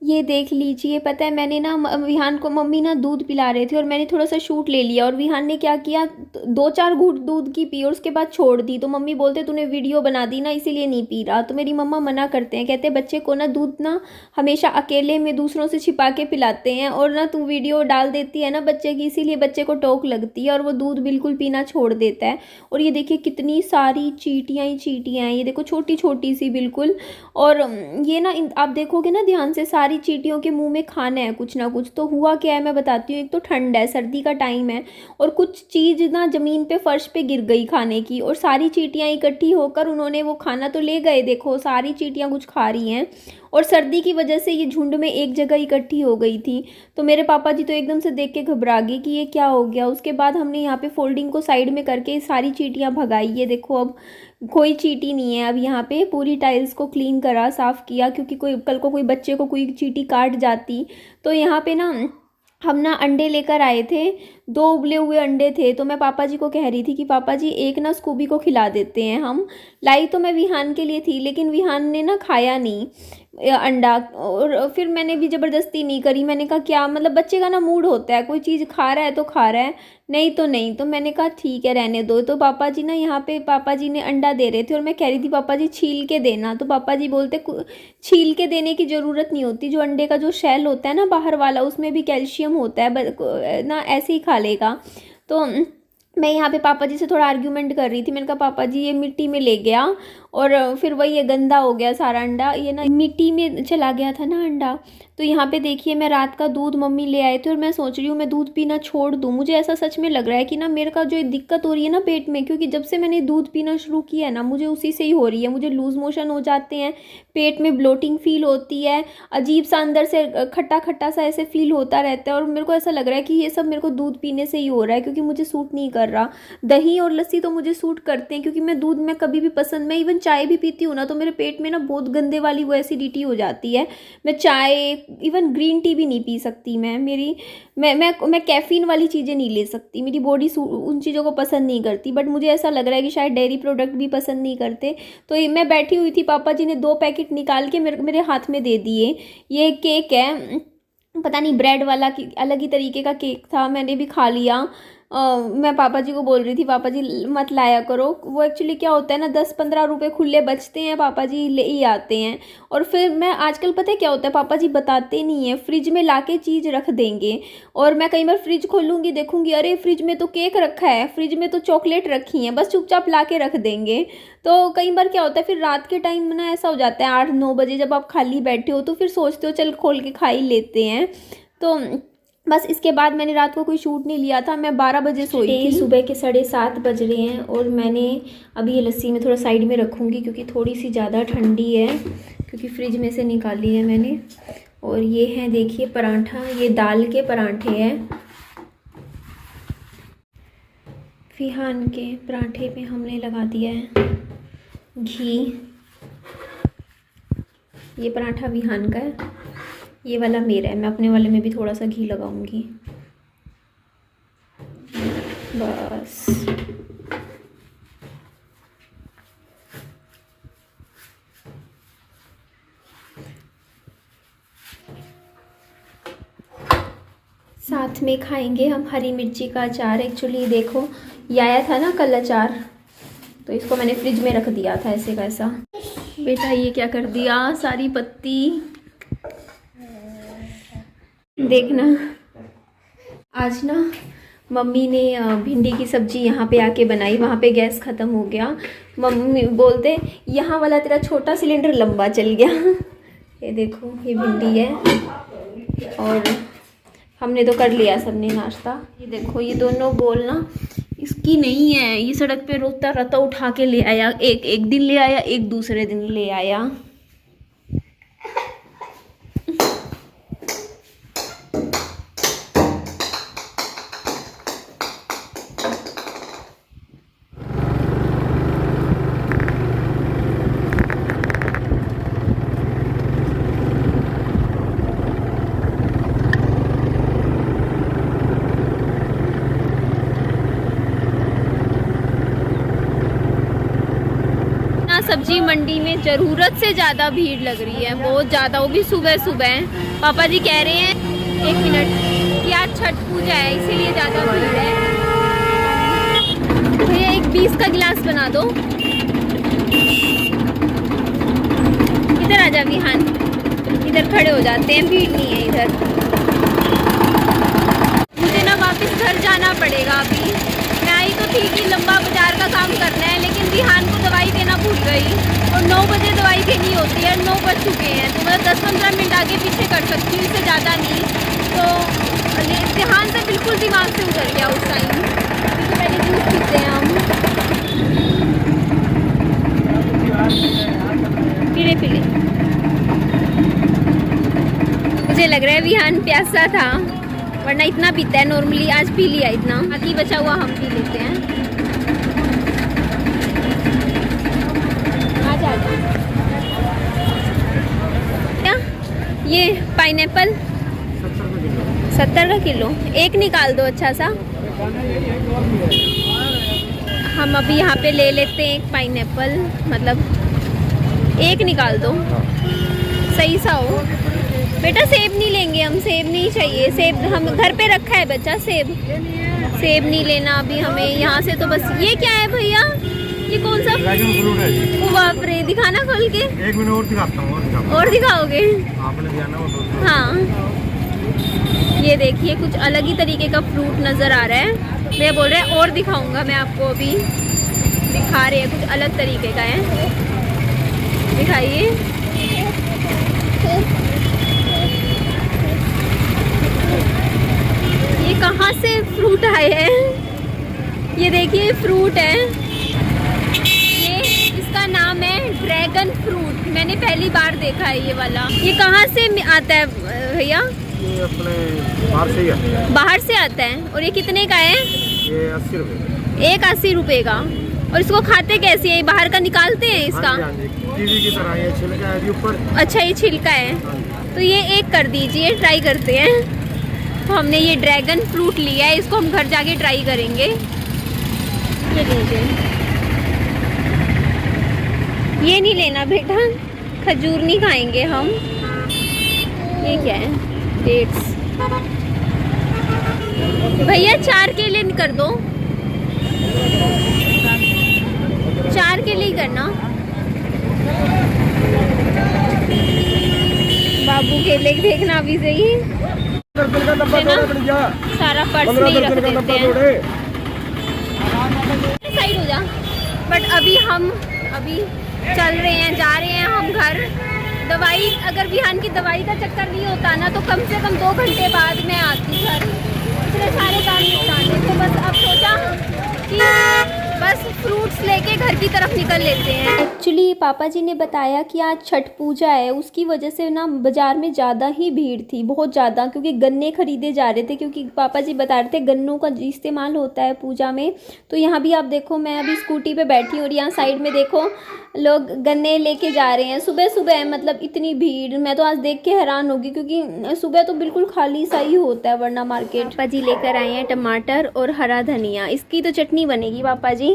ये देख लीजिए, पता है मैंने ना विहान को, मम्मी ना दूध पिला रहे थे और मैंने थोड़ा सा शूट ले लिया और विहान ने क्या किया, दो चार घूंट दूध की पी और उसके बाद छोड़ दी। तो मम्मी बोलते तूने वीडियो बना दी ना इसीलिए नहीं पी रहा। तो मेरी मम्मा मना करते हैं, कहते हैं बच्चे को ना दूध ना हमेशा अकेले में दूसरों से छिपा के पिलाते हैं, और ना तू वीडियो डाल देती है ना बच्चे की, इसीलिए बच्चे को टोक लगती है और वो दूध बिल्कुल पीना छोड़ देता है। और ये देखिए कितनी सारी चींटियाँ ही चींटियाँ हैं, ये देखो छोटी छोटी सी बिल्कुल। और ये ना आप देखोगे ना ध्यान से, सारी चींटियों के मुंह में खाना है कुछ ना कुछ। तो हुआ क्या है मैं बताती हूँ, एक तो ठंड है, सर्दी का टाइम है, और कुछ चीज़ ना ज़मीन पे फर्श पे गिर गई खाने की, और सारी चींटियाँ इकट्ठी होकर उन्होंने वो खाना तो ले गए, देखो सारी चींटियाँ कुछ खा रही हैं, और सर्दी की वजह से ये झुंड में एक जगह इकट्ठी हो गई थी। तो मेरे पापा जी तो एकदम से देख के घबरा गए कि ये क्या हो गया। उसके बाद हमने यहाँ पे फोल्डिंग को साइड में करके सारी चींटियाँ भगाई। ये देखो अब कोई चींटी नहीं है। अब यहाँ पे पूरी टाइल्स को क्लीन करा, साफ़ किया, क्योंकि कोई कल को कोई बच्चे को कोई चींटी काट जाती। तो यहाँ पे ना हम ना अंडे लेकर आए थे, दो उबले हुए अंडे थे। तो मैं पापा जी को कह रही थी कि पापा जी एक ना स्कूबी को खिला देते हैं हम। लाई तो मैं विहान के लिए थी, लेकिन विहान ने ना खाया नहीं अंडा, और फिर मैंने भी ज़बरदस्ती नहीं करी। मैंने कहा क्या मतलब, बच्चे का ना मूड होता है, कोई चीज़ खा रहा है तो खा रहा है, नहीं तो नहीं। तो मैंने कहा ठीक है रहने दो। तो पापा जी ना यहाँ पे, पापा जी ने अंडा दे रहे थे और मैं कह रही थी पापा जी छील के देना। तो पापा जी बोलते छील के देने की ज़रूरत नहीं होती, जो अंडे का जो शेल होता है ना बाहर वाला, उसमें भी कैल्शियम होता है, ना ऐसे ही खा लेगा। तो मैं यहाँ पे पापा जी से थोड़ा आर्ग्यूमेंट कर रही थी। मैंने कहा पापा जी ये मिट्टी में ले गया, और फिर वही ये गंदा हो गया सारा अंडा, ये ना मिट्टी में चला गया था ना अंडा। तो यहाँ पे देखिए मैं रात का दूध मम्मी ले आए थे और मैं सोच रही हूँ मैं दूध पीना छोड़ दूँ। मुझे ऐसा सच में लग रहा है कि ना मेरे का जो दिक्कत हो रही है ना पेट में, क्योंकि जब से मैंने दूध पीना शुरू किया है ना मुझे उसी से ही हो रही है। मुझे लूज़ मोशन हो जाते हैं, पेट में ब्लोटिंग फील होती है, अजीब सा अंदर से खट्टा खट्टा सा ऐसे फील होता रहता है। और मेरे को ऐसा लग रहा है कि ये सब मेरे को दूध पीने से ही हो रहा है, क्योंकि मुझे सूट नहीं कर रहा। दही और लस्सी तो मुझे सूट करते हैं, क्योंकि मैं दूध में कभी भी पसंद, मैं इवन चाय भी पीती हूँ ना तो मेरे पेट में ना बहुत गंदे वाली वो एसिडिटी हो जाती है। मैं चाय, इवन ग्रीन टी भी नहीं पी सकती मैं। मेरी मैं कैफ़ीन वाली चीज़ें नहीं ले सकती, मेरी बॉडी उन चीज़ों को पसंद नहीं करती। बट मुझे ऐसा लग रहा है कि शायद डेयरी प्रोडक्ट भी पसंद नहीं करते। तो ये मैं बैठी हुई थी, पापा जी ने 2 पैकेट निकाल के मेरे हाथ में दे दिए। ये केक है, पता नहीं ब्रेड वाला कि अलग ही तरीके का केक था, मैंने भी खा लिया। मैं पापा जी को बोल रही थी पापा जी मत लाया करो। वो एक्चुअली क्या होता है ना, 10-15 रुपए खुले बचते हैं, पापा जी ले ही आते हैं। और फिर मैं आजकल पता है क्या होता है, पापा जी बताते नहीं है, फ्रिज में लाके चीज़ रख देंगे। और मैं कई बार फ्रिज खोलूँगी देखूँगी अरे फ्रिज में तो केक रखा है, फ्रिज में तो चॉकलेट रखी है, बस चुपचाप ला के रख देंगे। तो कई बार क्या होता है फिर रात के टाइम में ना ऐसा हो जाता है 8-9 बजे जब आप खाली बैठे हो, तो फिर सोचते हो चल खोल के खा ही लेते हैं। तो बस इसके बाद मैंने रात को कोई शूट नहीं लिया था, मैं 12 बजे सोई थी। सुबह के 7:30 बज रहे हैं और मैंने अभी ये लस्सी में थोड़ा साइड में रखूँगी क्योंकि थोड़ी सी ज़्यादा ठंडी है, क्योंकि फ्रिज में से निकाली है मैंने। और ये है देखिए पराठा, ये दाल के पराठे हैं। विहान के पराठे पे हमने लगा दिया है घी। ये पराठा विहान का है, ये वाला मेरा है। मैं अपने वाले में भी थोड़ा सा घी लगाऊंगी बस। साथ में खाएंगे हम हरी मिर्ची का अचार। एक्चुअली देखो ये आया था ना कल अचार, तो इसको मैंने फ्रिज में रख दिया था ऐसे कैसा। बेटा ये क्या कर दिया, सारी पत्ती देखना। आज ना मम्मी ने भिंडी की सब्ज़ी यहाँ पे आके बनाई, वहाँ पे गैस ख़त्म हो गया। मम्मी बोलते यहाँ वाला तेरा छोटा सिलेंडर लंबा चल गया। ये देखो ये भिंडी है, और हमने तो कर लिया सबने नाश्ता। ये देखो ये दोनों बोल ना इसकी नहीं है, ये सड़क पे रोता रहता, उठा के ले आया, एक दिन ले आया, एक दूसरे दिन ले आया। सब्जी मंडी में ज़रूरत से ज़्यादा भीड़ लग रही है, बहुत ज़्यादा, वो भी सुबह सुबह। पापा जी कह रहे हैं 1 मिनट कि आज छठ पूजा है इसीलिए ज़्यादा भीड़ है। भैया एक 20 का गिलास बना दो। इधर आ जा विहान, इधर खड़े हो जाते हैं, भीड़ नहीं है इधर। मुझे ना वापस घर जाना पड़ेगा अभी। मैं आई तो थी कि लंबा बाजार का काम करना है, लेकिन विहान को दवाई देना भूल गई और 9 बजे दवाई देनी होती है, 9 बज चुके हैं। तो मैं 10-15 मिनट आगे पीछे कर सकती हूँ, इससे ज़्यादा नहीं। तो ध्यान से बिल्कुल दिमाग से उतर गया उस टाइम, क्योंकि पहले जूस पीते हैं हम। पीले पीले मुझे लग रहा है विहान प्यासा था, वरना इतना पीता है नॉर्मली, आज पी लिया इतना, बाकी बचा हुआ हम पी लेते हैं। आजा क्या ये पाइनएप्पल 70 का किलो, एक निकाल दो अच्छा सा। हम अभी यहाँ पे ले लेते हैं एक पाइनएप्पल, मतलब एक निकाल दो, सही सा हो। बेटा सेब नहीं लेंगे हम, सेब नहीं चाहिए, सेब हम घर पे रखा है बच्चा, सेब नहीं लेना अभी हमें यहाँ से। तो बस ये क्या है भैया, ये कौन सा फ्रूट है? ओ बाप रे, दिखाना खोल के। 1 मिनट और दिखाता हूँ। और दिखाओगे? आपने दिया ना वो। हाँ ये देखिए कुछ अलग ही तरीके का फ्रूट नज़र आ रहा है। मैं बोल रहे हैं और दिखाऊंगा मैं आपको, अभी दिखा रहे हैं, कुछ अलग तरीके का है, दिखाइए। ये कहाँ से फ्रूट आए हैं? ये देखिए फ्रूट है, ये इसका नाम है ड्रैगन फ्रूट। मैंने पहली बार देखा है ये वाला। ये कहाँ से आता है भैया? ये अपने बाहर से ही आता है। बाहर से आता है। और ये कितने का है? ये 80 रुपये। एक 80 रुपये का। और इसको खाते कैसे हैं? बाहर का निकालते हैं इसका? हाँ जी, कीवी की तरह ये छिलका है ऊपर। अच्छा ये छिलका है, तो ये एक कर दीजिए, ट्राई करते हैं। तो हमने ये ड्रैगन फ्रूट लिया है, इसको हम घर जाके ट्राई करेंगे। ये लीजिए, ये नहीं लेना बेटा, खजूर नहीं खाएंगे हम। ये क्या है? डेट्स। भैया 4 केले कर दो, 4 केले ही करना। बाबू केले देखना अभी से ही सारा पर्स में ही रख देते हैं। साइड हो जा। बट अभी हम चल रहे हैं, जा रहे हैं हम घर। दवाई, अगर विहान की दवाई का चक्कर नहीं होता ना, तो कम से कम 2 घंटे बाद मैं आती घर, इतने सारे काम निपटाने। तो बस अब सोचा कि बस फ्रूट्स लेके घर की तरफ निकल लेते हैं। एक्चुअली पापा जी ने बताया कि आज छठ पूजा है, उसकी वजह से ना बाज़ार में ज़्यादा ही भीड़ थी, बहुत ज़्यादा, क्योंकि गन्ने खरीदे जा रहे थे। क्योंकि पापा जी बता रहे थे गन्नों का इस्तेमाल होता है पूजा में। तो यहाँ भी आप देखो, मैं अभी स्कूटी पे बैठी हूँ और यहाँ साइड में देखो लोग गन्ने लेके जा रहे हैं। सुबह सुबह मतलब इतनी भीड़, मैं तो आज देख के हैरान होगी, क्योंकि सुबह तो बिल्कुल खाली सा ही होता है वरना मार्केट। पापा जी लेकर आए हैं टमाटर और हरा धनिया, इसकी तो चटनी बनेगी पापा जी।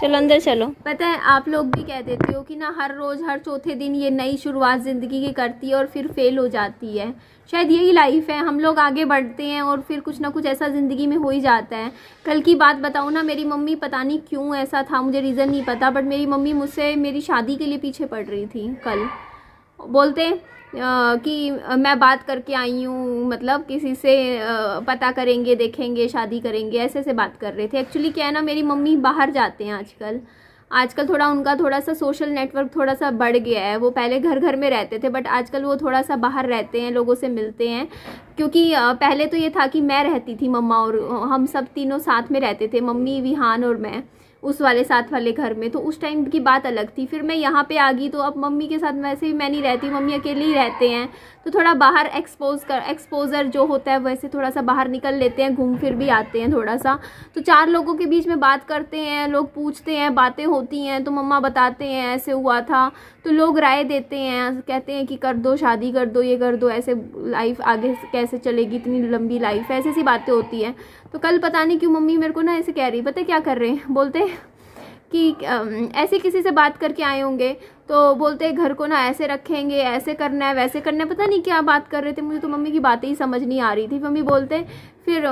चलो अंदर चलो। पता है आप लोग भी कह देते हो कि ना हर रोज़ हर चौथे दिन ये नई शुरुआत ज़िंदगी की करती है और फिर फेल हो जाती है। शायद यही लाइफ है, हम लोग आगे बढ़ते हैं और फिर कुछ ना कुछ ऐसा ज़िंदगी में हो ही जाता है। कल की बात बताऊँ ना, मेरी मम्मी, पता नहीं क्यों ऐसा था, मुझे रीज़न नहीं पता, बट मेरी मम्मी मुझसे मेरी शादी के लिए पीछे पड़ रही थी। कल बोलते कि मैं बात करके आई हूँ, मतलब किसी से पता करेंगे, देखेंगे, शादी करेंगे, ऐसे से बात कर रहे थे। एक्चुअली क्या है ना, मेरी मम्मी बाहर जाते हैं आजकल थोड़ा उनका थोड़ा सा सोशल नेटवर्क थोड़ा सा बढ़ गया है। वो पहले घर में रहते थे, बट आजकल वो थोड़ा सा बाहर रहते हैं, लोगों से मिलते हैं। क्योंकि पहले तो ये था कि मैं रहती थी, मम्मा और हम सब तीनों साथ में रहते थे, मम्मी, विहान और मैं, उस वाले साथ वाले घर में। तो उस टाइम की बात अलग थी। फिर मैं यहाँ पे आ गई, तो अब मम्मी के साथ वैसे भी मैं नहीं रहती, मम्मी अकेले ही रहते हैं। तो थोड़ा बाहर एक्सपोज़र जो होता है वैसे थोड़ा सा बाहर निकल लेते हैं, घूम फिर भी आते हैं थोड़ा सा। तो 4 लोगों के बीच में बात करते हैं, लोग पूछते हैं, बातें होती हैं, तो मम्मा बताते हैं ऐसे हुआ था, तो लोग राय देते हैं, कहते हैं कि कर दो, शादी कर दो, ये कर दो, ऐसे लाइफ आगे कैसे चलेगी, इतनी लंबी लाइफ, ऐसी सी बातें होती हैं। तो कल पता नहीं क्यों मम्मी मेरे को ना ऐसे कह रही, पता है क्या कर रहे हैं, बोलते कि ऐसे किसी से बात करके आए होंगे तो बोलते घर को ना ऐसे रखेंगे, ऐसे करना है, वैसे करना है, पता नहीं क्या बात कर रहे थे। मुझे तो मम्मी की बातें ही समझ नहीं आ रही थी। मम्मी बोलते फिर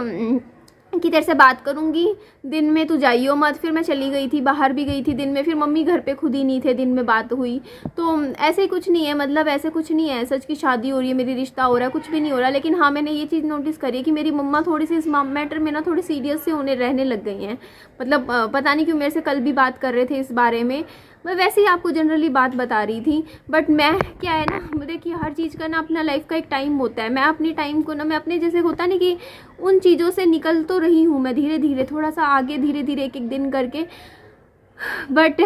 कि तेरे से बात करूँगी, दिन में तू जाइयो मत। फिर मैं चली गई थी, बाहर भी गई थी दिन में, फिर मम्मी घर पे खुद ही नहीं थे, दिन में बात हुई। तो ऐसे कुछ नहीं है, मतलब ऐसे कुछ नहीं है सच की शादी हो रही है, मेरी रिश्ता हो रहा है, कुछ भी नहीं हो रहा। लेकिन हाँ, मैंने ये चीज़ नोटिस करी है कि मेरी मम्मा थोड़ी सी इस मैटर में ना थोड़ी सीरियस से होने रहने लग गई हैं। मतलब पता नहीं क्यों, मेरे से कल भी बात कर रहे थे इस बारे में। मैं वैसे ही आपको जनरली बात बता रही थी, बट मैं क्या है ना, देखिए हर चीज़ का ना अपना लाइफ का एक टाइम होता है। मैं अपनी टाइम को ना, मैं अपने जैसे होता नहीं कि उन चीज़ों से निकल तो रही हूँ मैं धीरे धीरे, थोड़ा सा आगे, धीरे धीरे एक एक दिन करके। बट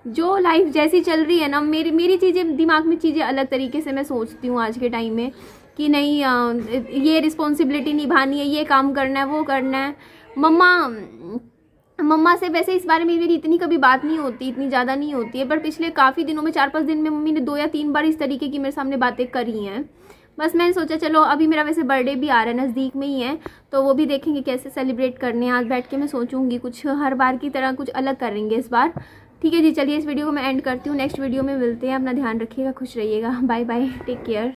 जो लाइफ जैसी चल रही है ना, मेरी चीज़ें दिमाग में, चीज़ें अलग तरीके से मैं सोचती हूँ आज के टाइम में कि नहीं ये रिस्पॉन्सिबिलिटी निभानी है, ये काम करना है, वो करना है। मम्मा से वैसे इस बारे में मेरी इतनी कभी बात नहीं होती, इतनी ज़्यादा नहीं होती है, पर पिछले काफ़ी दिनों में 4-5 दिन में मम्मी ने 2 या 3 बार इस तरीके की मेरे सामने बातें करी हैं। बस मैंने सोचा चलो, अभी मेरा वैसे बर्थडे भी आ रहा है, नज़दीक में ही है, तो वो भी देखेंगे कैसे सेलिब्रेट करने हैं। आज बैठ के मैं सोचूंगी कुछ हर बार की तरह कुछ अलग करेंगे इस बार। ठीक है जी, चलिए इस वीडियो को मैं एंड करती हूँ। नेक्स्ट वीडियो में मिलते हैं। अपना ध्यान रखिएगा, खुश रहिएगा। Bye bye, take care.